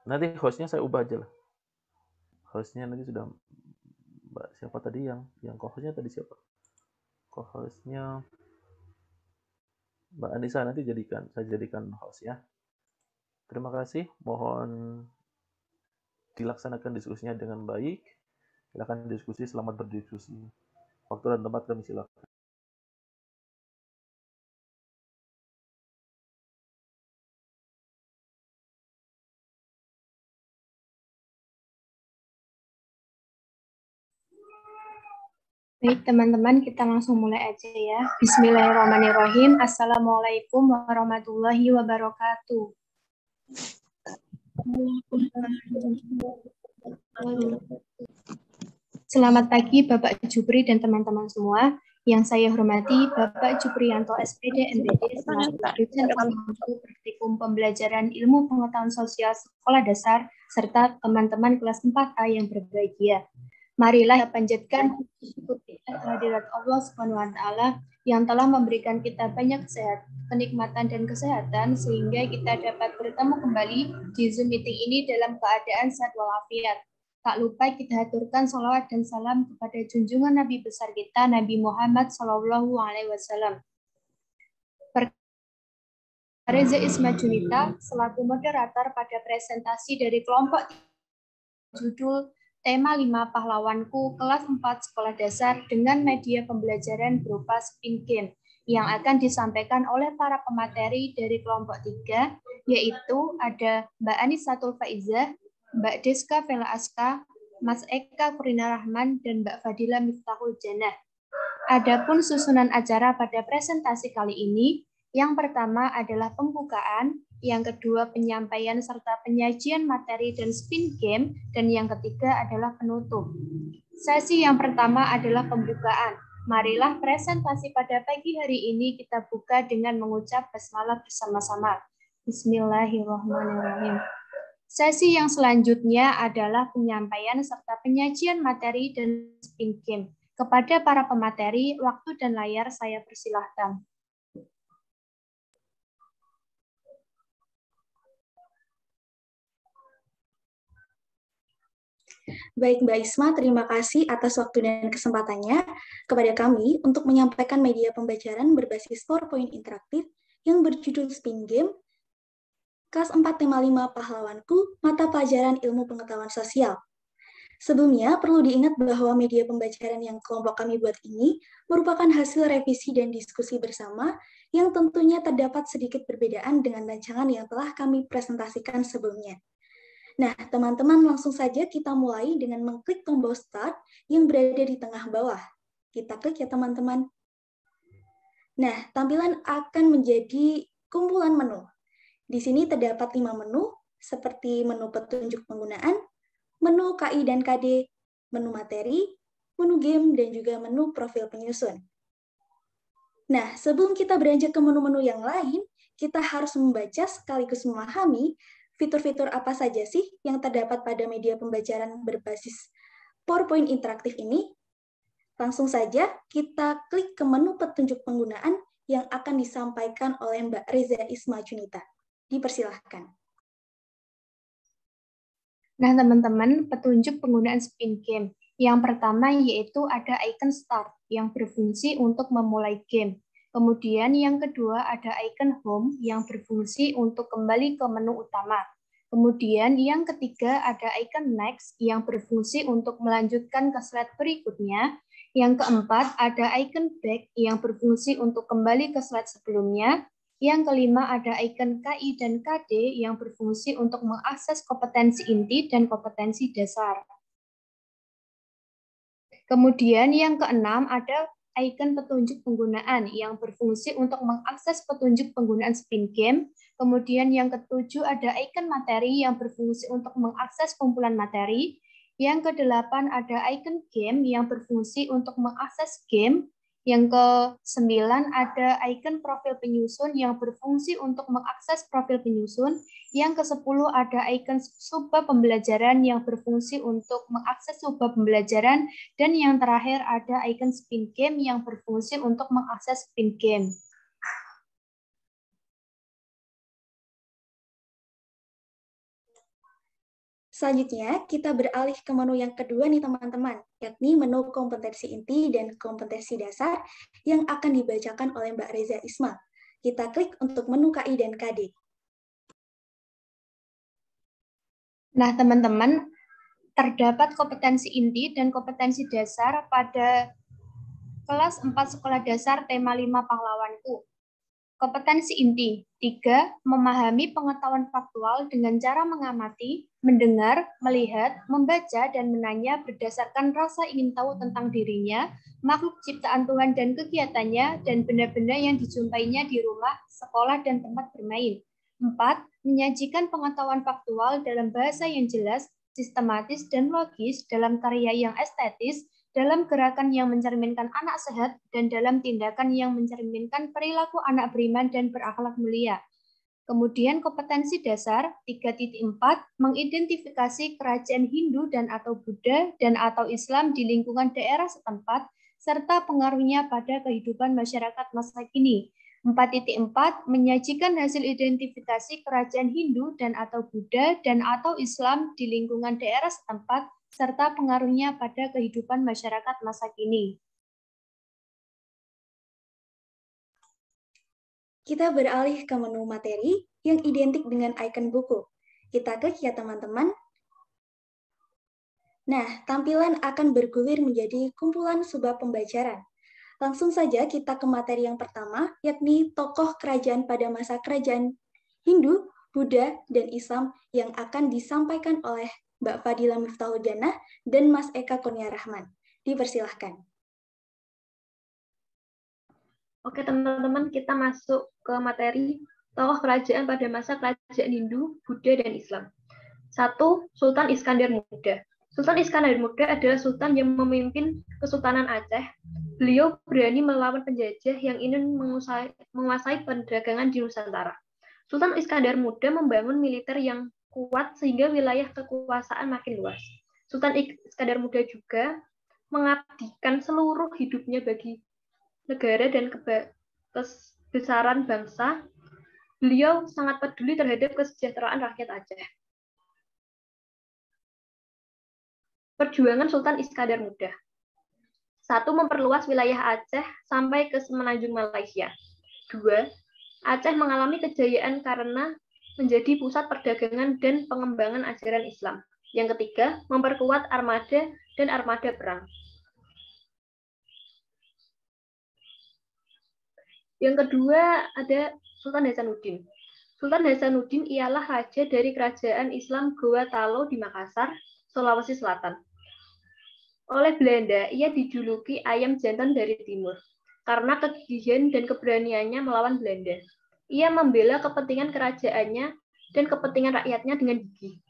Nanti hostnya saya ubah aja lah. Hostnya nanti sudah Mbak siapa tadi yang co-hostnya tadi siapa? Co-hostnya Mbak Anissa nanti saya jadikan host ya. Terima kasih. Mohon dilaksanakan diskusinya dengan baik. Silakan diskusi, selamat berdiskusi. Waktu dan tempat kami silakan. Baik, teman-teman, kita langsung mulai aja ya. Bismillahirrahmanirrahim. Assalamualaikum warahmatullahi wabarakatuh. Selamat pagi, Bapak Jupri dan teman-teman semua. Yang saya hormati, Bapak Juprianto SPD, MBD, selaku Dosen Praktikum Pembelajaran Ilmu Pengetahuan Sosial Sekolah Dasar, serta teman-teman kelas 4A yang berbahagia. Marilah kita panjatkan kehadirat Allah Subhanahu wa taala yang telah memberikan kita banyak kenikmatan dan kesehatan sehingga kita dapat bertemu kembali di Zoom meeting ini dalam keadaan sehat walafiat. Tak lupa kita haturkan salawat dan salam kepada junjungan Nabi besar kita, Nabi Muhammad SAW. Reza Isma Junita selaku moderator pada presentasi dari kelompok judul Tema 5 Pahlawanku kelas 4 Sekolah Dasar dengan media pembelajaran berupa spin game yang akan disampaikan oleh para pemateri dari kelompok 3, yaitu ada Mbak Anisatul Faizah, Mbak Deska Vela Aska, Mas Eka Kurina Rahman, dan Mbak Fadila Miftahul Janah. Adapun susunan acara pada presentasi kali ini, yang pertama adalah pembukaan, yang kedua penyampaian serta penyajian materi dan spin game, dan yang ketiga adalah penutup. Sesi yang pertama adalah pembukaan. Marilah presentasi pada pagi hari ini kita buka dengan mengucap basmalah bersama-sama. Bismillahirrahmanirrahim. Sesi yang selanjutnya adalah penyampaian serta penyajian materi dan spin game. Kepada para pemateri, waktu dan layar saya persilahkan. Baik Mbak Isma, terima kasih atas waktu dan kesempatannya kepada kami untuk menyampaikan media pembelajaran berbasis PowerPoint interaktif yang berjudul Spin Game Kelas 4 Tema 5 Pahlawanku, Mata Pelajaran Ilmu Pengetahuan Sosial. Sebelumnya, perlu diingat bahwa media pembelajaran yang kelompok kami buat ini merupakan hasil revisi dan diskusi bersama yang tentunya terdapat sedikit perbedaan dengan rancangan yang telah kami presentasikan sebelumnya. Nah, teman-teman langsung saja kita mulai dengan mengklik tombol Start yang berada di tengah bawah. Kita klik ya teman-teman. Nah, tampilan akan menjadi kumpulan menu. Di sini terdapat 5 menu, seperti menu petunjuk penggunaan, menu KI dan KD, menu materi, menu game, dan juga menu profil penyusun. Nah, sebelum kita beranjak ke menu-menu yang lain, kita harus membaca sekaligus memahami fitur-fitur apa saja sih yang terdapat pada media pembelajaran berbasis PowerPoint interaktif ini. Langsung saja kita klik ke menu petunjuk penggunaan yang akan disampaikan oleh Mbak Reza Isma Junita. Dipersilahkan. Nah, teman-teman, petunjuk penggunaan spin game. Yang pertama yaitu ada icon start yang berfungsi untuk memulai game. Kemudian yang kedua ada icon home yang berfungsi untuk kembali ke menu utama. Kemudian yang ketiga ada icon next yang berfungsi untuk melanjutkan ke slide berikutnya. Yang keempat ada icon back yang berfungsi untuk kembali ke slide sebelumnya. Yang kelima ada icon KI dan KD yang berfungsi untuk mengakses kompetensi inti dan kompetensi dasar. Kemudian yang keenam ada icon petunjuk penggunaan yang berfungsi untuk mengakses petunjuk penggunaan spin game. Kemudian yang ketujuh ada icon materi yang berfungsi untuk mengakses kumpulan materi. Yang kedelapan ada icon game yang berfungsi untuk mengakses game. Yang ke-9 ada icon profil penyusun yang berfungsi untuk mengakses profil penyusun. Yang ke-10 ada icon subbab pembelajaran yang berfungsi untuk mengakses subbab pembelajaran. Dan yang terakhir ada icon spin game yang berfungsi untuk mengakses spin game. Selanjutnya, kita beralih ke menu yang kedua nih teman-teman, yakni menu kompetensi inti dan kompetensi dasar yang akan dibacakan oleh Mbak Reza Isma. Kita klik untuk menu KI dan KD. Nah, teman-teman, terdapat kompetensi inti dan kompetensi dasar pada kelas 4 sekolah dasar tema 5 pahlawanku. Kompetensi inti. 3. Memahami pengetahuan faktual dengan cara mengamati, mendengar, melihat, membaca, dan menanya berdasarkan rasa ingin tahu tentang dirinya, makhluk ciptaan Tuhan dan kegiatannya, dan benda-benda yang dijumpainya di rumah, sekolah, dan tempat bermain. 4. Menyajikan pengetahuan faktual dalam bahasa yang jelas, sistematis, dan logis dalam karya yang estetis, dalam gerakan yang mencerminkan anak sehat, dan dalam tindakan yang mencerminkan perilaku anak beriman dan berakhlak mulia. Kemudian kompetensi dasar 3.4 mengidentifikasi kerajaan Hindu dan atau Buddha dan atau Islam di lingkungan daerah setempat, serta pengaruhnya pada kehidupan masyarakat masa kini. 4.4 menyajikan hasil identifikasi kerajaan Hindu dan atau Buddha dan atau Islam di lingkungan daerah setempat, serta pengaruhnya pada kehidupan masyarakat masa kini. Kita beralih ke menu materi yang identik dengan icon buku. Kita klik ya teman-teman. Nah, tampilan akan bergulir menjadi kumpulan subbab pembelajaran. Langsung saja kita ke materi yang pertama, yakni tokoh kerajaan pada masa kerajaan Hindu, Buddha, dan Islam yang akan disampaikan oleh Mbak Fadila Miftahudana dan Mas Eka Kurnia Rahman. Dipersilahkan. Oke teman-teman, kita masuk ke materi tokoh kerajaan pada masa kerajaan Hindu, Buddha, dan Islam. 1. Sultan Iskandar Muda. Sultan Iskandar Muda adalah sultan yang memimpin Kesultanan Aceh. Beliau berani melawan penjajah yang ingin menguasai perdagangan di Nusantara. Sultan Iskandar Muda membangun militer yang kuat sehingga wilayah kekuasaan makin luas. Sultan Iskandar Muda juga mengabdikan seluruh hidupnya bagi negara dan kebesaran bangsa. Beliau sangat peduli terhadap kesejahteraan rakyat Aceh. Perjuangan Sultan Iskandar Muda. 1. Memperluas wilayah Aceh sampai ke semenanjung Malaysia. 2. Aceh mengalami kejayaan karena menjadi pusat perdagangan dan pengembangan ajaran Islam. Yang ketiga, memperkuat armada dan armada perang. Yang kedua ada Sultan Hasanuddin. Sultan Hasanuddin ialah raja dari kerajaan Islam Goa Talo di Makassar, Sulawesi Selatan. Oleh Belanda, ia dijuluki ayam jantan dari timur karena kegigihan dan keberaniannya melawan Belanda. Ia membela kepentingan kerajaannya dan kepentingan rakyatnya dengan gigih.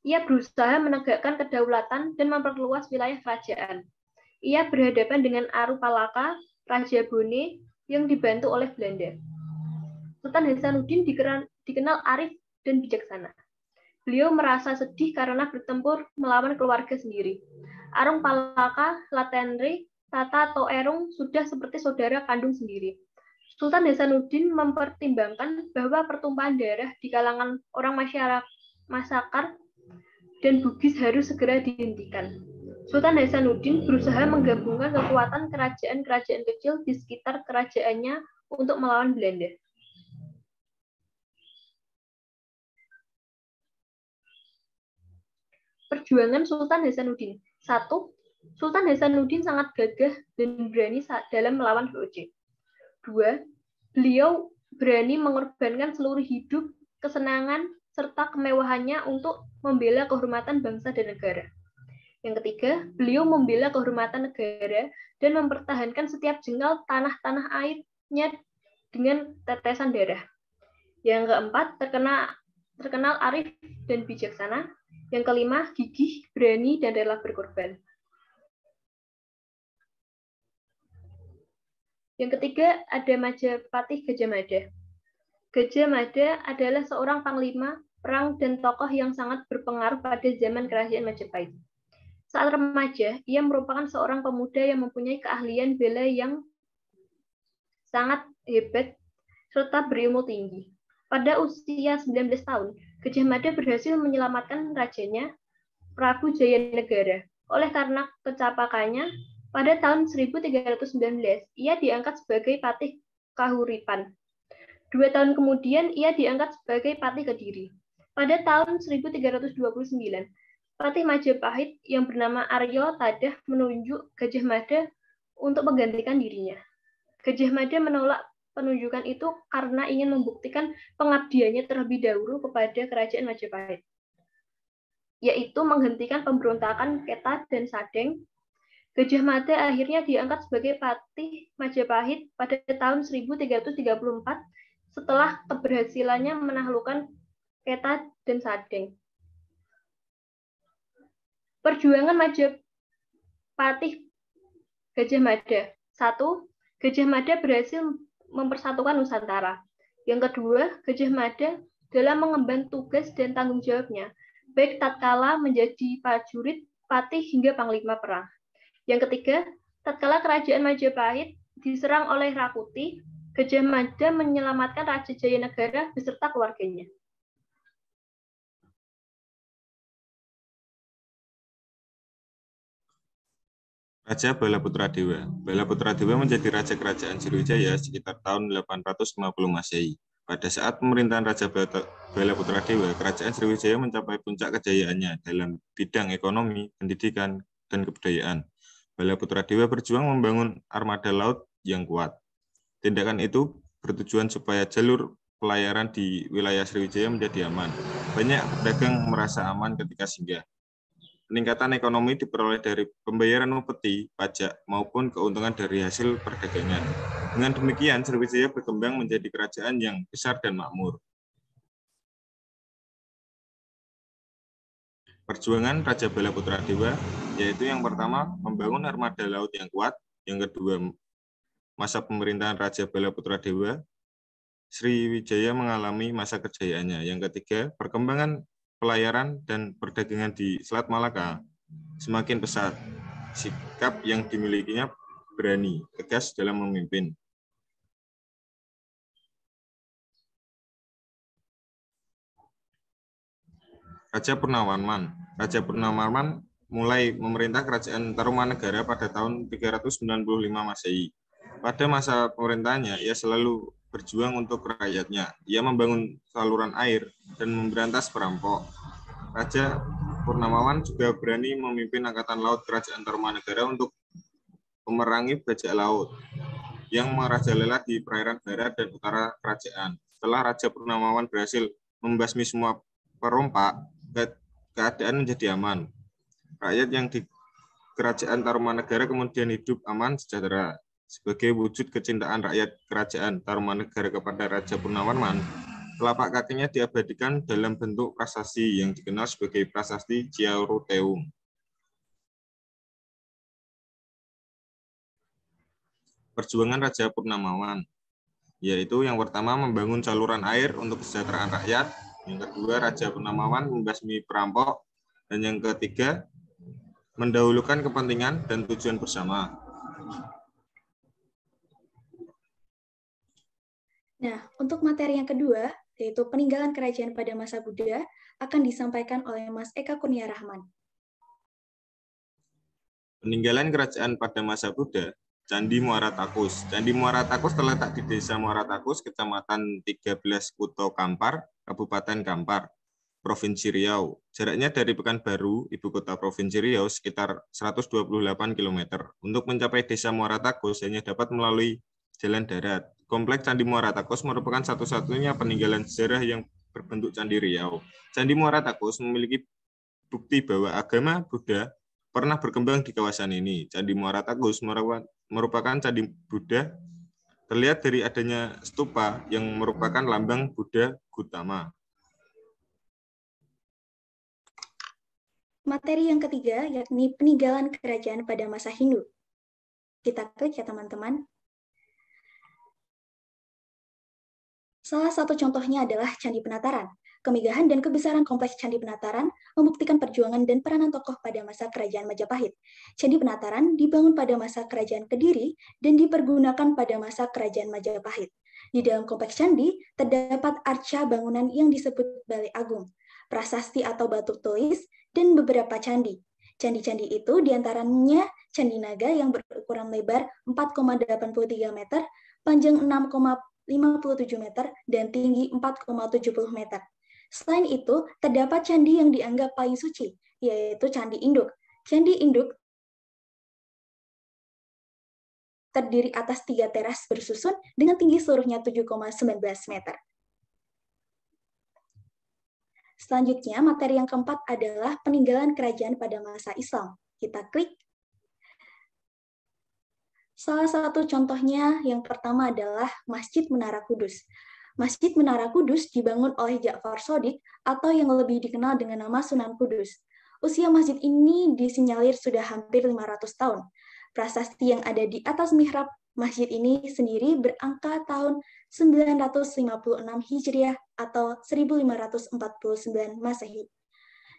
Ia berusaha menegakkan kedaulatan dan memperluas wilayah kerajaan. Ia berhadapan dengan Arupalaka, Raja Bone, yang dibantu oleh Belanda. Sultan Hasanuddin dikenal arif dan bijaksana. Beliau merasa sedih karena bertempur melawan keluarga sendiri. Arung Palaka, Latenri, Tata Toerung sudah seperti saudara kandung sendiri. Sultan Hasanuddin mempertimbangkan bahwa pertumpahan darah di kalangan orang Masakar dan Bugis harus segera dihentikan. Sultan Hasanuddin berusaha menggabungkan kekuatan kerajaan-kerajaan kecil di sekitar kerajaannya untuk melawan Belanda. Perjuangan Sultan Hasanuddin. 1. Sultan Hasanuddin sangat gagah dan berani dalam melawan VOC. 2. Beliau berani mengorbankan seluruh hidup, kesenangan, serta kemewahannya untuk membela kehormatan bangsa dan negara. Yang ketiga, beliau membela kehormatan negara dan mempertahankan setiap jengkal tanah-tanah airnya dengan tetesan darah. Yang keempat, terkenal arif dan bijaksana. Yang kelima, gigih, berani, dan rela berkorban. Yang ketiga, ada Majapahit Gajah Mada. Gajah Mada adalah seorang panglima perang dan tokoh yang sangat berpengaruh pada zaman kerajaan Majapahit. Saat remaja, ia merupakan seorang pemuda yang mempunyai keahlian bela yang sangat hebat serta berilmu tinggi. Pada usia 19 tahun, Gajah Mada berhasil menyelamatkan rajanya Prabu Jayanegara. Oleh karena kecapakannya, pada tahun 1319 ia diangkat sebagai Patih Kahuripan. 2 tahun kemudian ia diangkat sebagai Patih Kediri. Pada tahun 1329, Patih Majapahit yang bernama Aryo Tadah menunjuk Gajah Mada untuk menggantikan dirinya. Gajah Mada menolak penunjukan itu karena ingin membuktikan pengabdiannya terlebih dahulu kepada Kerajaan Majapahit, yaitu menghentikan pemberontakan Keta dan Sadeng. Gajah Mada akhirnya diangkat sebagai Patih Majapahit pada tahun 1334 setelah keberhasilannya menaklukkan Keta dan Sadeng. Perjuangan Majapahit Gajah Mada. 1. Gajah Mada berhasil mempersatukan Nusantara. Yang kedua, Gajah Mada dalam mengemban tugas dan tanggung jawabnya, baik tatkala menjadi prajurit, patih, hingga panglima perang. Yang ketiga, tatkala Kerajaan Majapahit diserang oleh Rakuti, Gajah Mada menyelamatkan Raja Jayanegara beserta keluarganya. Raja Balaputradewa. Balaputradewa menjadi raja kerajaan Sriwijaya sekitar tahun 850 Masehi. Pada saat pemerintahan Raja Balaputradewa, kerajaan Sriwijaya mencapai puncak kejayaannya dalam bidang ekonomi, pendidikan, dan kebudayaan. Balaputradewa berjuang membangun armada laut yang kuat. Tindakan itu bertujuan supaya jalur pelayaran di wilayah Sriwijaya menjadi aman. Banyak pedagang merasa aman ketika singgah. Peningkatan ekonomi diperoleh dari pembayaran upeti, pajak, maupun keuntungan dari hasil perdagangan. Dengan demikian, Sriwijaya berkembang menjadi kerajaan yang besar dan makmur. Perjuangan Raja Balaputradewa, yaitu yang pertama, membangun armada laut yang kuat, yang kedua, masa pemerintahan Raja Balaputradewa, Sriwijaya mengalami masa kejayaannya. Yang ketiga, perkembangan pelayaran dan perdagangan di Selat Malaka semakin pesat. Sikap yang dimilikinya berani, tegas dalam memimpin. Raja Purnawarman. Raja Purnawarman mulai memerintah kerajaan Tarumanegara pada tahun 395 Masehi. Pada masa pemerintahannya, ia selalu berjuang untuk rakyatnya. Ia membangun saluran air dan memberantas perampok. Raja Purnawarman juga berani memimpin angkatan laut kerajaan Tarumanegara untuk memerangi bajak laut yang merajalela di perairan barat dan utara kerajaan. Setelah Raja Purnawarman berhasil membasmi semua perompak, keadaan menjadi aman. Rakyat yang di kerajaan Tarumanegara kemudian hidup aman sejahtera. Sebagai wujud kecintaan rakyat kerajaan Tarumanegara kepada Raja Purnawarman, telapak kakinya diabadikan dalam bentuk prasasti yang dikenal sebagai Prasasti Ciaruteung. Perjuangan Raja Purnawarman, yaitu yang pertama membangun saluran air untuk kesejahteraan rakyat, yang kedua Raja Purnawarman membasmi perampok, dan yang ketiga mendahulukan kepentingan dan tujuan bersama. Nah, untuk materi yang kedua, yaitu peninggalan kerajaan pada masa Buddha, akan disampaikan oleh Mas Eka Kurnia Rahman. Peninggalan kerajaan pada masa Buddha, Candi Muara Takus. Candi Muara Takus terletak di Desa Muara Takus, Kecamatan 13 Kuto Kampar, Kabupaten Kampar, Provinsi Riau. Jaraknya dari Pekanbaru, ibu kota Provinsi Riau, sekitar 128 km. Untuk mencapai Desa Muara Takus hanya dapat melalui jalan darat. Kompleks Candi Muara Takus merupakan satu-satunya peninggalan sejarah yang berbentuk Candi Riau. Candi Muara Takus memiliki bukti bahwa agama Buddha pernah berkembang di kawasan ini. Candi Muara Takus merupakan candi Buddha, terlihat dari adanya stupa yang merupakan lambang Buddha Gautama. Materi yang ketiga yakni peninggalan kerajaan pada masa Hindu. Kita klik ya teman-teman. Salah satu contohnya adalah Candi Penataran. Kemegahan dan kebesaran kompleks Candi Penataran membuktikan perjuangan dan peranan tokoh pada masa Kerajaan Majapahit. Candi Penataran dibangun pada masa Kerajaan Kediri dan dipergunakan pada masa Kerajaan Majapahit. Di dalam kompleks candi terdapat arca bangunan yang disebut Balai Agung. prasasti atau batu tulis, dan beberapa candi. Candi-candi itu diantaranya Candi Naga yang berukuran lebar 4,83 meter, panjang 6,57 meter, dan tinggi 4,70 meter. Selain itu, terdapat candi yang dianggap paling suci, yaitu Candi Induk. Candi Induk terdiri atas 3 teras bersusun dengan tinggi seluruhnya 7,19 meter. Selanjutnya, materi yang keempat adalah peninggalan kerajaan pada masa Islam. Kita klik. Salah satu contohnya yang pertama adalah Masjid Menara Kudus. Masjid Menara Kudus dibangun oleh Ja'far Shadiq atau yang lebih dikenal dengan nama Sunan Kudus. Usia masjid ini disinyalir sudah hampir 500 tahun. Prasasti yang ada di atas mihrab masjid ini sendiri berangka tahun 956 Hijriah atau 1549 Masehi.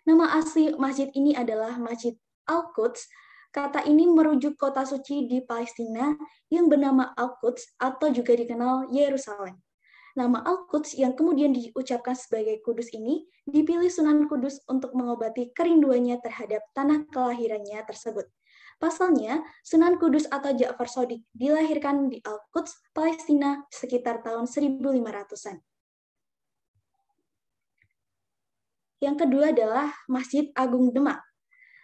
Nama asli masjid ini adalah Masjid Al-Quds. Kata ini merujuk kota suci di Palestina yang bernama Al-Quds atau juga dikenal Yerusalem. Nama Al-Quds yang kemudian diucapkan sebagai Kudus ini dipilih Sunan Kudus untuk mengobati kerinduannya terhadap tanah kelahirannya tersebut. Pasalnya, Sunan Kudus atau Ja'far Shadiq dilahirkan di Al-Quds, Palestina sekitar tahun 1500-an. Yang kedua adalah Masjid Agung Demak.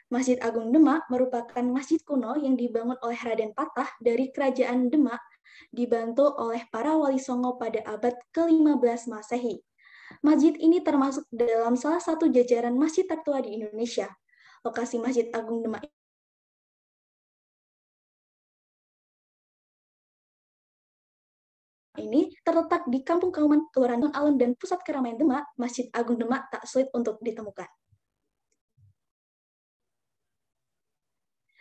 Masjid Agung Demak merupakan masjid kuno yang dibangun oleh Raden Patah dari Kerajaan Demak, dibantu oleh para wali Songo pada abad ke-15 Masehi. Masjid ini termasuk dalam salah satu jajaran masjid tertua di Indonesia. Lokasi Masjid Agung Demak ini terletak di Kampung Kauman, Kelurahan Alun dan pusat keramaian Demak. Masjid Agung Demak tak sulit untuk ditemukan.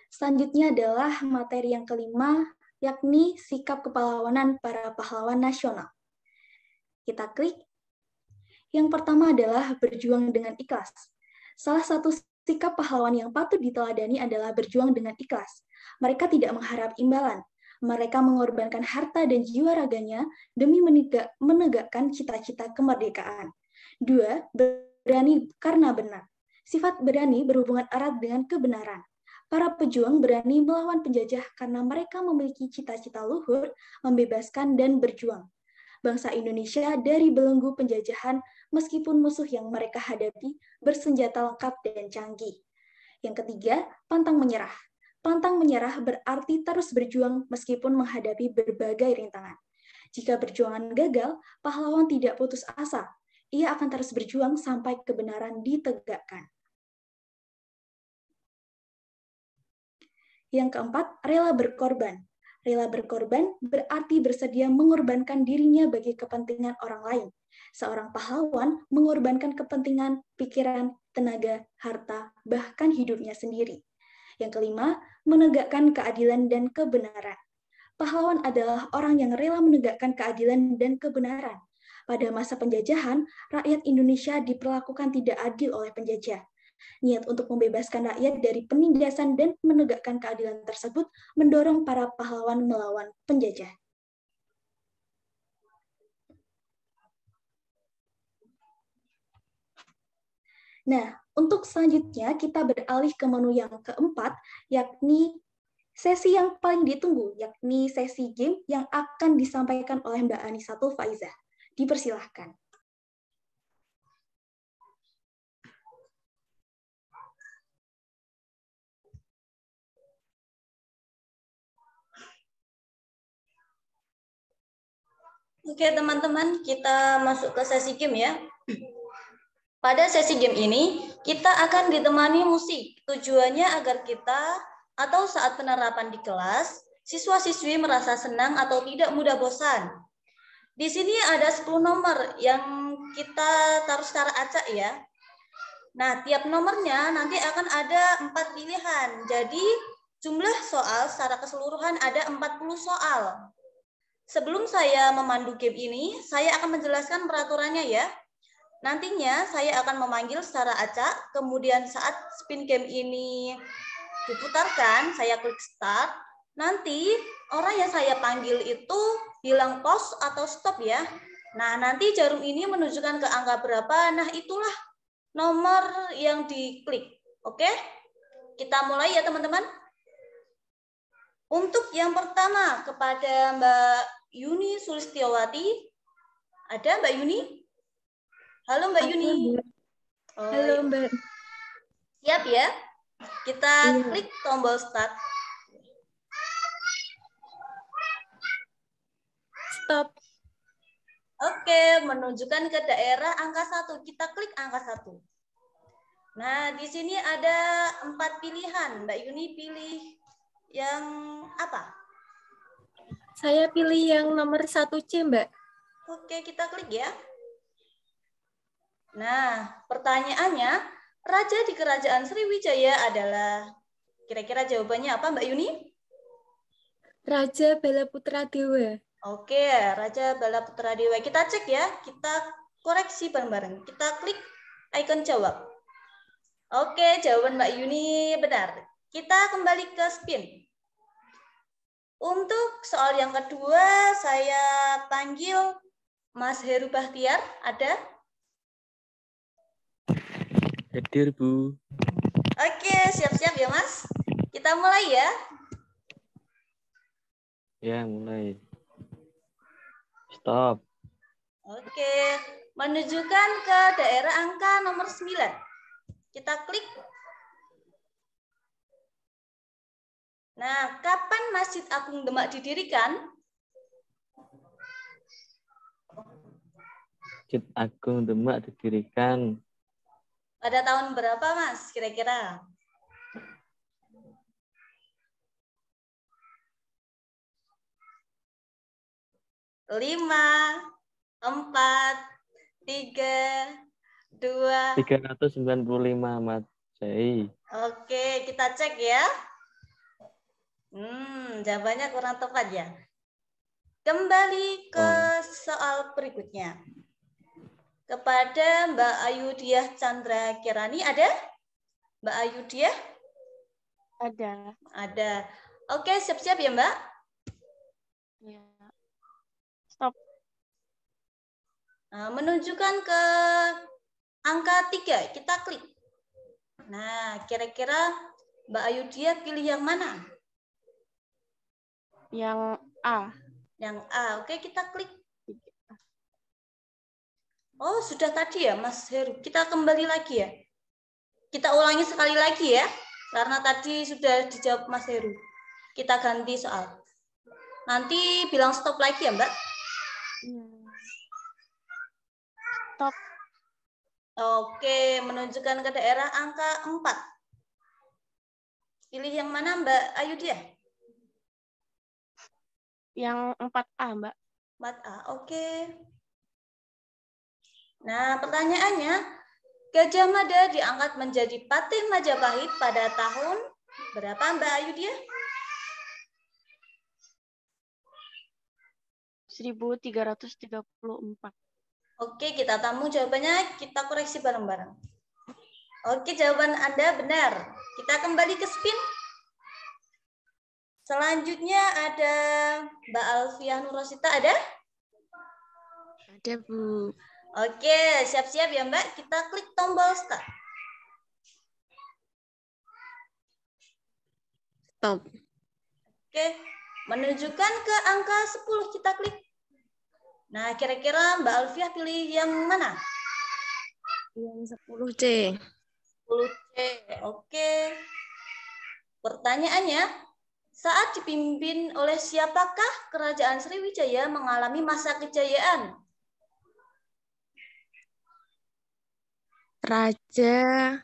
Selanjutnya adalah materi yang kelima, yakni sikap kepahlawanan para pahlawan nasional. Kita klik. Yang pertama adalah berjuang dengan ikhlas. Salah satu sikap pahlawan yang patut diteladani adalah berjuang dengan ikhlas. Mereka tidak mengharap imbalan. Mereka mengorbankan harta dan jiwa raganya demi menegakkan cita-cita kemerdekaan. 2. Berani karena benar. Sifat berani berhubungan erat dengan kebenaran. Para pejuang berani melawan penjajah karena mereka memiliki cita-cita luhur, membebaskan dan berjuang bangsa Indonesia dari belenggu penjajahan meskipun musuh yang mereka hadapi bersenjata lengkap dan canggih. Yang ketiga, pantang menyerah. Pantang menyerah berarti terus berjuang meskipun menghadapi berbagai rintangan. Jika perjuangan gagal, pahlawan tidak putus asa. Ia akan terus berjuang sampai kebenaran ditegakkan. Yang keempat, rela berkorban. Rela berkorban berarti bersedia mengorbankan dirinya bagi kepentingan orang lain. Seorang pahlawan mengorbankan kepentingan, pikiran, tenaga, harta, bahkan hidupnya sendiri. Yang kelima, menegakkan keadilan dan kebenaran. Pahlawan adalah orang yang rela menegakkan keadilan dan kebenaran. Pada masa penjajahan, rakyat Indonesia diperlakukan tidak adil oleh penjajah. Niat untuk membebaskan rakyat dari penindasan dan menegakkan keadilan tersebut mendorong para pahlawan melawan penjajah. Nah, untuk selanjutnya kita beralih ke menu yang keempat, yakni sesi yang paling ditunggu, yakni sesi game yang akan disampaikan oleh Mbak Anisatul Faizah. Dipersilahkan. Oke teman-teman, kita masuk ke sesi game ya. Pada sesi game ini, kita akan ditemani musik. Tujuannya agar kita atau saat penerapan di kelas, siswa-siswi merasa senang atau tidak mudah bosan. Di sini ada 10 nomor yang kita taruh secara acak ya. Nah, tiap nomornya nanti akan ada 4 pilihan. Jadi, jumlah soal secara keseluruhan ada 40 soal. Sebelum saya memandu game ini, saya akan menjelaskan peraturannya ya. Nantinya saya akan memanggil secara acak, kemudian saat spin game ini diputarkan, saya klik start. Nanti orang yang saya panggil itu bilang pause atau stop ya. Nah, nanti jarum ini menunjukkan ke angka berapa, nah itulah nomor yang diklik. Oke? Kita mulai ya teman-teman. Untuk yang pertama kepada Mbak Yuni Sulistiawati. Ada Mbak Yuni? Halo Mbak Yuni. Oh, Halo Mbak. siap ya? Kita klik tombol start. Stop. Oke, menunjukkan ke daerah angka 1. Kita klik angka 1. Nah, di sini ada 4 pilihan. Mbak Yuni pilih yang apa? Saya pilih yang nomor 1C, Mbak. Oke, kita klik ya. Nah, pertanyaannya, raja di kerajaan Sriwijaya adalah, kira-kira jawabannya apa Mbak Yuni? Raja Balaputra Dewa. Oke, Raja Balaputra Dewa. Kita cek ya, kita koreksi bareng-bareng. Kita klik icon jawab. Oke, jawaban Mbak Yuni benar. Kita kembali ke spin. Untuk soal yang kedua, saya panggil Mas Heru Bahtiar. Ada? Hadir, Bu. Oke, siap-siap ya, Mas. Kita mulai ya. Ya, mulai. Stop. Oke, menunjukkan ke daerah angka nomor 9. Kita klik. Nah, kapan Masjid Agung Demak didirikan? Masjid Agung Demak didirikan Pada tahun berapa, Mas, kira-kira? Lima, 4, 3, 2. 395 Masehi. Oke, kita cek ya. Jawabannya kurang tepat ya. Kembali ke soal berikutnya. Kepada Mbak Ayudiah Chandra Kirani, ada? Mbak Ayudiah? Ada. Ada. Oke, siap-siap ya, Mbak? Ya. Stop. Nah, menunjukkan ke angka 3, kita klik. Nah, kira-kira Mbak Ayudiah pilih yang mana? Yang A. Yang A. Oke, kita klik. Oh, sudah tadi ya, Mas Heru. Kita kembali lagi ya. Kita ulangi sekali lagi ya. Karena tadi sudah dijawab Mas Heru. Kita ganti soal. Nanti bilang stop lagi ya, Mbak. Stop. Oke, menunjukkan ke daerah angka 4. Pilih yang mana, Mbak Ayudiah? Yang 4A, Mbak. 4A, oke. Nah, pertanyaannya, Gajah Mada diangkat menjadi Patih Majapahit pada tahun berapa, Mbak Ayudiah? 1334. Oke, kita tamu jawabannya, kita koreksi bareng-bareng. Oke, jawaban Anda benar. Kita kembali ke spin. Selanjutnya ada Mbak Alfiah Nurrosita, ada? Ada, Bu. Oke, siap-siap ya Mbak. Kita klik tombol start. Stop. Oke, menunjukkan ke angka 10, kita klik. Nah, kira-kira Mbak Alfiah pilih yang mana? Yang 10C. 10C, oke. Pertanyaannya, saat dipimpin oleh siapakah kerajaan Sriwijaya mengalami masa kejayaan? Raja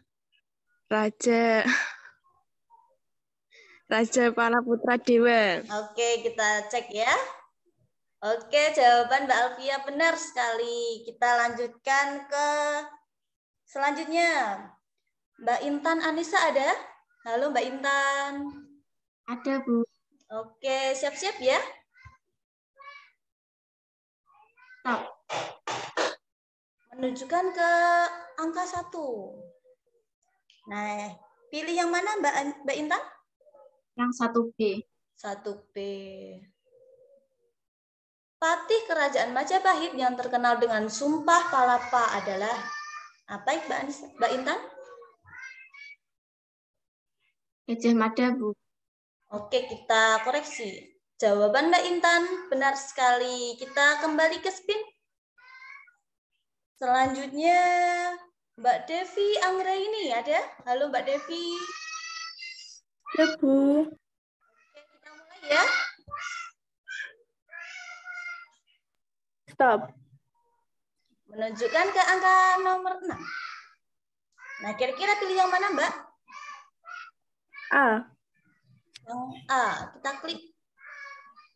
Balaputra Dewa. Oke, kita cek ya. Oke, jawaban Mbak Alfiah benar sekali. Kita lanjutkan ke selanjutnya. Mbak Intan Anissa ada? Halo Mbak Intan. Ada, Bu. Oke, siap-siap ya. Stop. Menunjukkan ke angka 1. Nah, pilih yang mana Mbak Intan? Yang 1B. 1B. Patih Kerajaan Majapahit yang terkenal dengan Sumpah Palapa adalah Apa Mbak Intan? Gajah Mada, Bu. Oke, kita koreksi. Jawaban Mbak Intan benar sekali. Kita kembali ke spin. Selanjutnya Mbak Devi Anggraini ada? Halo Mbak Devi. Ya, Bu. Oke, kita mulai ya. Stop. Menunjukkan ke angka nomor 6. Nah, kira-kira pilih yang mana, Mbak? A. Yang A. Kita klik.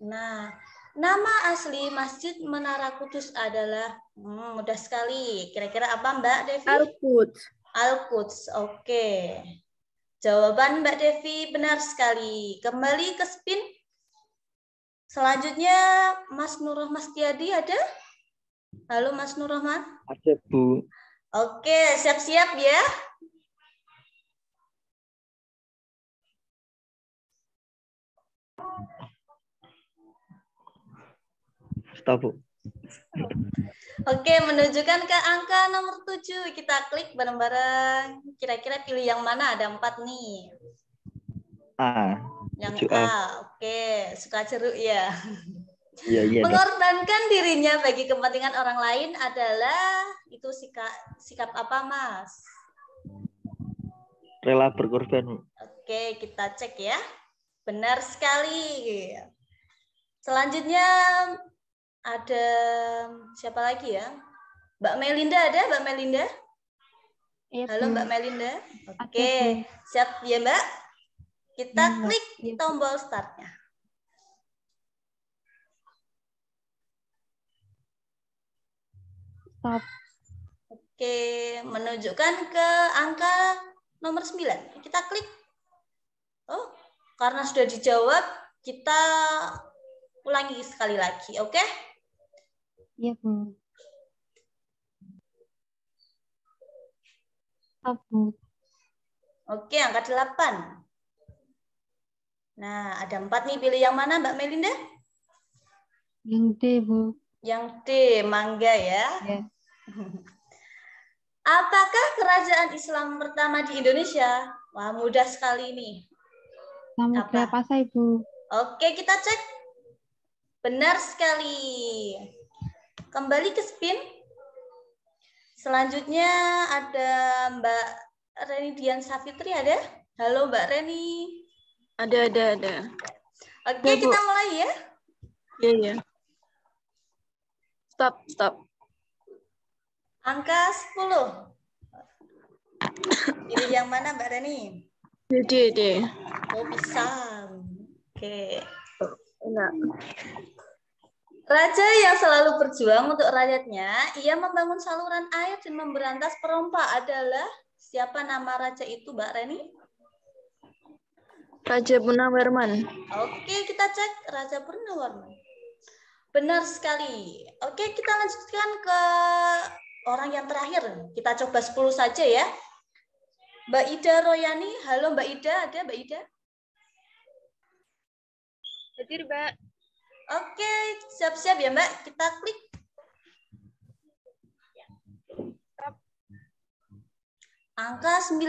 Nah, nama asli Masjid Menara Kudus adalah mudah sekali. Kira-kira apa, Mbak Devi? Al-Quds. Al-Quds. Oke. Jawaban Mbak Devi benar sekali. Kembali ke spin. Selanjutnya Mas Nur Rahman Setiadi ada? Halo Mas Nur Rahman. Ada, Bu. Oke, siap-siap ya. Stop, Bu. Oke, menunjukkan ke angka nomor 7. Kita klik bareng-bareng. Kira-kira pilih yang mana? Ada 4 nih. A. Yang 7A. A. Oke, suka jeruk ya. Iya. Mengorbankan dirinya bagi kepentingan orang lain adalah itu sikap apa, Mas? Rela berkorban, Bu. Oke, kita cek ya. Benar sekali. Selanjutnya ada siapa lagi ya? Mbak Melinda ada? Mbak Melinda? Iya, Halo Bu. Mbak Melinda. Ada, Oke, Bu. siap ya Mbak? Kita Iya, Mbak. klik Iya, Bu. tombol startnya. Stop. Oke, menunjukkan ke angka nomor 9. Kita klik. Oh, karena sudah dijawab, kita ulangi sekali lagi, oke? Iya, Bu. Stop, Bu. Oke, angka 8. Nah, ada 4 nih. Pilih yang mana, Mbak Melinda? Yang D, Bu. Yang D, mangga ya. Ya. Apakah kerajaan Islam pertama di Indonesia? Wah, mudah sekali nih. Samudra Apa? Pasai, Bu. Oke, kita cek. Benar sekali. Kembali ke spin. Selanjutnya ada Mbak Reni Dian Safitri ada? Halo Mbak Reni. Ada. Oke, Ya, Bu. kita mulai ya. Iya. Stop. Angka 10. Pilih yang mana Mbak Reni? D. Oh, pisang. Oke. Enggak. Raja yang selalu berjuang untuk rakyatnya, ia membangun saluran air dan memberantas perompak adalah siapa nama raja itu, Mbak Reni? Raja Purnawarman. Oke, kita cek Raja Purnawarman. Benar sekali. Oke, kita lanjutkan ke orang yang terakhir. Kita coba 10 saja ya. Mbak Ida Royani. Halo Mbak Ida, ada Mbak Ida? Hadir, Mbak. Oke, siap-siap ya Mbak. Kita klik. Angka 9.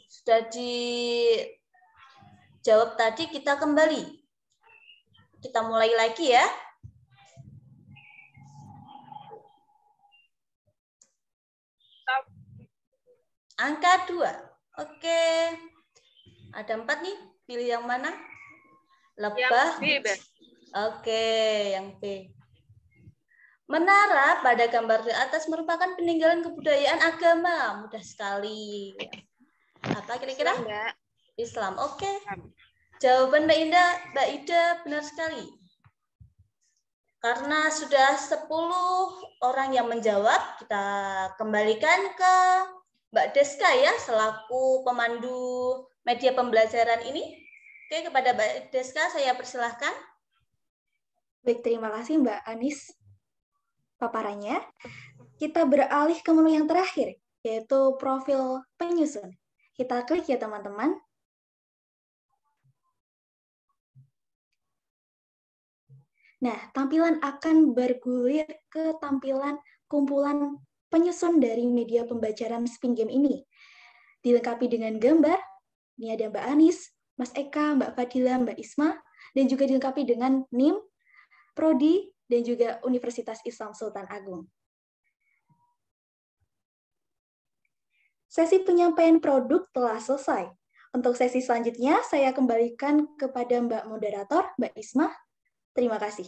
Sudah dijawab tadi, kita kembali. Kita mulai lagi ya. Angka 2. Oke. Ada 4 nih. Pilih yang mana? Lebah. Yang B, Mbak. Oke, yang B. Menara pada gambar di atas merupakan peninggalan kebudayaan agama. Mudah sekali. Apa kira-kira? Islam, Mbak. Islam. Oke. Jawaban Mbak Ida benar sekali. Karena sudah 10 orang yang menjawab, kita kembalikan ke Mbak Deska ya, selaku pemandu media pembelajaran ini. Oke, kepada Mbak Deska saya persilahkan. Baik, terima kasih Mbak Anis paparannya. Kita beralih ke menu yang terakhir, yaitu profil penyusun. Kita klik ya teman-teman. Nah, tampilan akan bergulir ke tampilan kumpulan penyusun dari media pembelajaran Spin Game ini. Dilengkapi dengan gambar, ini ada Mbak Anis, Mas Eka, Mbak Fadila, Mbak Isma, dan juga dilengkapi dengan NIM, Prodi, dan juga Universitas Islam Sultan Agung. Sesi penyampaian produk telah selesai. Untuk sesi selanjutnya, saya kembalikan kepada Mbak Moderator, Mbak Isma. Terima kasih.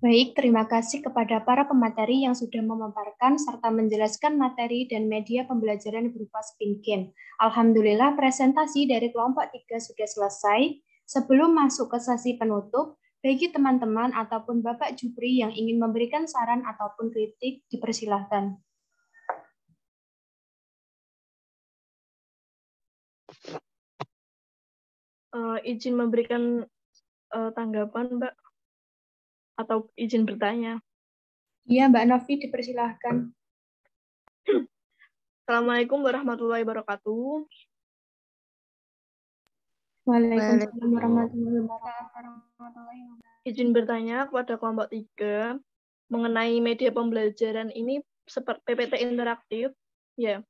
Baik, terima kasih kepada para pemateri yang sudah memaparkan serta menjelaskan materi dan media pembelajaran berupa Spin Game. Alhamdulillah, presentasi dari kelompok 3 sudah selesai. Sebelum masuk ke sesi penutup, bagi teman-teman ataupun Bapak Jupri yang ingin memberikan saran ataupun kritik, dipersilahkan. Izin memberikan tanggapan, Mbak, atau izin bertanya. Iya, Mbak Novi, dipersilahkan. Assalamualaikum warahmatullahi wabarakatuh. Waalaikumsalam warahmatullahi wabarakatuh. Izin bertanya kepada kelompok 3 mengenai media pembelajaran ini seperti PPT interaktif, ya,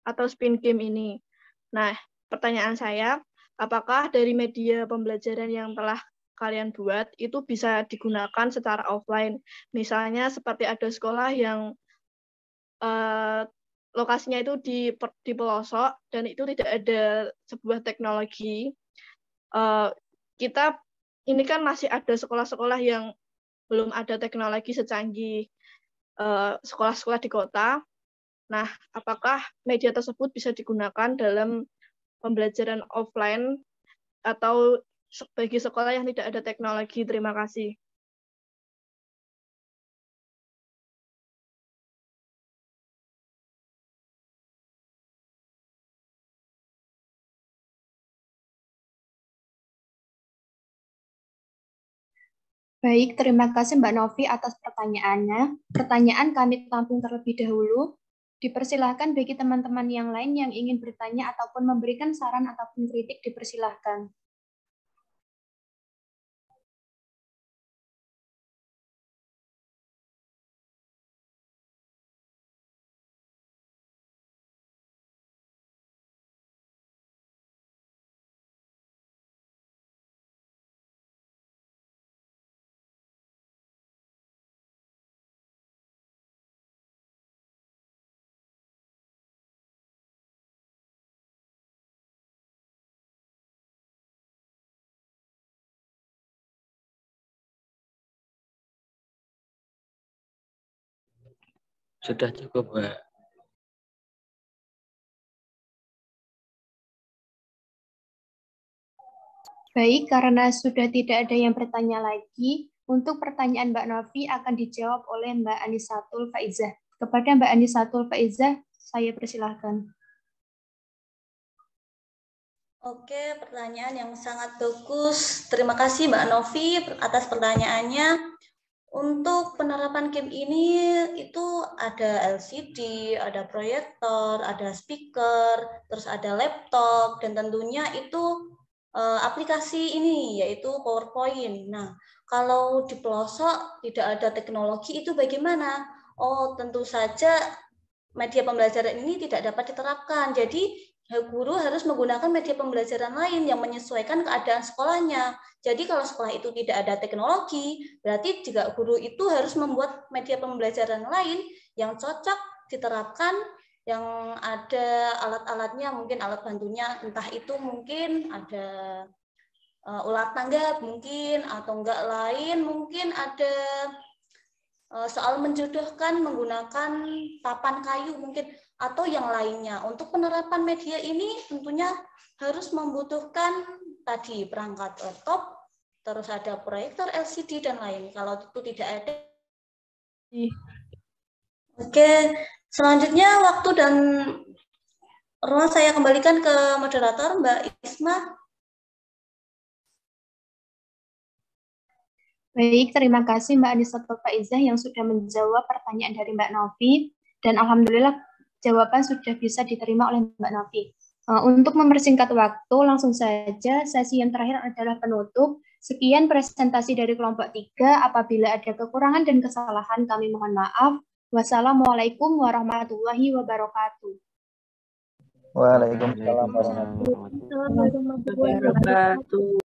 atau Spin Game ini. Nah, pertanyaan saya, apakah dari media pembelajaran yang telah kalian buat itu bisa digunakan secara offline? Misalnya seperti ada sekolah yang lokasinya itu di pelosok dan itu tidak ada sebuah teknologi. Kita ini kan masih ada sekolah-sekolah yang belum ada teknologi secanggih sekolah-sekolah di kota. Nah, apakah media tersebut bisa digunakan dalam pembelajaran offline atau bagi sekolah yang tidak ada teknologi? Terima kasih. Baik, terima kasih Mbak Novi atas pertanyaannya. Pertanyaan kami tampung terlebih dahulu. Dipersilahkan bagi teman-teman yang lain yang ingin bertanya ataupun memberikan saran ataupun kritik, dipersilahkan. Sudah cukup, Mbak. Baik, karena sudah tidak ada yang bertanya lagi, untuk pertanyaan Mbak Novi akan dijawab oleh Mbak Anisatul Faizah. Kepada Mbak Anisatul Faizah, saya persilahkan. Oke, pertanyaan yang sangat bagus. Terima kasih Mbak Novi atas pertanyaannya. Untuk penerapan game ini itu ada LCD, ada proyektor, ada speaker, terus ada laptop, dan tentunya itu aplikasi ini yaitu PowerPoint. Nah, kalau di pelosok tidak ada teknologi itu bagaimana? Oh, tentu saja media pembelajaran ini tidak dapat diterapkan. Jadi guru harus menggunakan media pembelajaran lain yang menyesuaikan keadaan sekolahnya. Jadi kalau sekolah itu tidak ada teknologi, berarti juga guru itu harus membuat media pembelajaran lain yang cocok diterapkan, yang ada alat-alatnya, mungkin alat bantunya, entah itu mungkin ada ular tangga mungkin, atau enggak lain, mungkin ada soal menjodohkan menggunakan papan kayu mungkin, atau yang lainnya. Untuk penerapan media ini tentunya harus membutuhkan tadi perangkat laptop, terus ada proyektor LCD dan lain. Kalau itu tidak ada. Oke, selanjutnya waktu dan ruang saya kembalikan ke moderator Mbak Isma. Baik, terima kasih Mbak Anisatul Faizah yang sudah menjawab pertanyaan dari Mbak Novi, dan alhamdulillah jawaban sudah bisa diterima oleh Mbak Novi. Untuk mempersingkat waktu, langsung saja sesi yang terakhir adalah penutup. Sekian presentasi dari kelompok 3. Apabila ada kekurangan dan kesalahan, kami mohon maaf. Wassalamualaikum warahmatullahi wabarakatuh. Waalaikumsalam warahmatullahi Assalamualaikum warahmatullahi wabarakatuh.